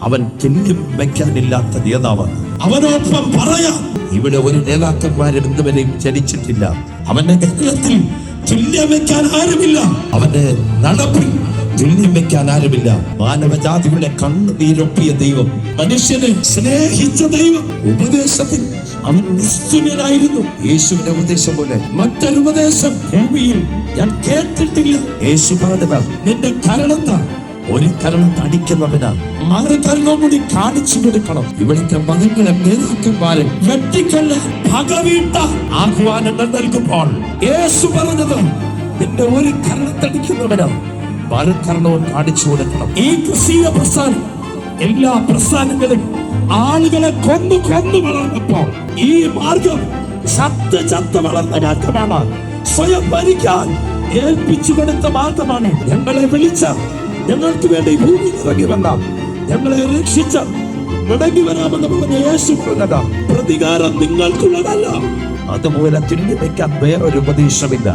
അവൻ തുല്യം വയ്ക്കാനില്ലാത്ത നേതാവ്. അവനൊപ്പം പറയാം, ഇവിടെ ഒരു നേതാക്കന്മാരും ഇന്നുവരെയും ചലിച്ചിട്ടില്ല. അവന്റെ കേരളത്തിൽ തുല്യം വയ്ക്കാൻ ആരുമില്ല. അവന്റെ നടപ്പിൽ തുല്യം വയ്ക്കാൻ ആരുമില്ല. മാനവജാതിയുടെ കണ്ണുനീരൊപ്പിയ ദൈവം, മനുഷ്യനെ സ്നേഹിച്ച ദൈവം. ഉപദേശത്തിൽ അവൻ നിസ്തുല്യനായിരുന്നു. യേശുവിന്റെ ഉപദേശം പോലെ മറ്റൊരു ഉപദേശം ഭൂമിയിൽ ഞാൻ കേട്ടിട്ടില്ല. യേശു പറഞ്ഞത്, നിന്റെ കരണത്താ ഒരു കരണത്ത് അടിക്കുന്നവനാ മറുകരണം കൂടി കാണിച്ചു കൊടുക്കണം. ഇവിടുത്തെ മതങ്ങളെ നേതാക്കന്മാരെ വെട്ടിക്കൊല്ല ഭഗവീട്ട ആഹ്വാനങ്ങൾ നൽകുമ്പോൾ യേശു പറഞ്ഞത്, നിന്റെ ഒരു കരണത്തടിക്കുന്നവനാ മറുകരണവും കാണിച്ചു കൊടുക്കണം. ഈ ക്രിസ്തീയ പ്രസ്ഥാനം എല്ലാ പ്രസ്ഥാനങ്ങളും ആളുകളെ കൊന്നു വളർന്നപ്പോ ഈ മാർഗം ചത്ത് വളർന്ന രാജ്യമാണ്. സ്വയം ഭരിക്കാൻ ഏൽപ്പിച്ചു കൊടുത്ത മാർഗമാണ്. ഞങ്ങളെ വിളിച്ച, ഞങ്ങൾക്ക് വേണ്ടി ഭൂമി ഇറങ്ങി വന്ന, ഞങ്ങളെ രക്ഷിച്ച, ഇറങ്ങി വരാമെന്ന് പറഞ്ഞ യേശു പറഞ്ഞതാ. പ്രതികാരം നിങ്ങൾക്കുള്ളതല്ല. അതുപോലെ തുന്നി വയ്ക്കാൻ വേറൊരു ഉപദേശമില്ല.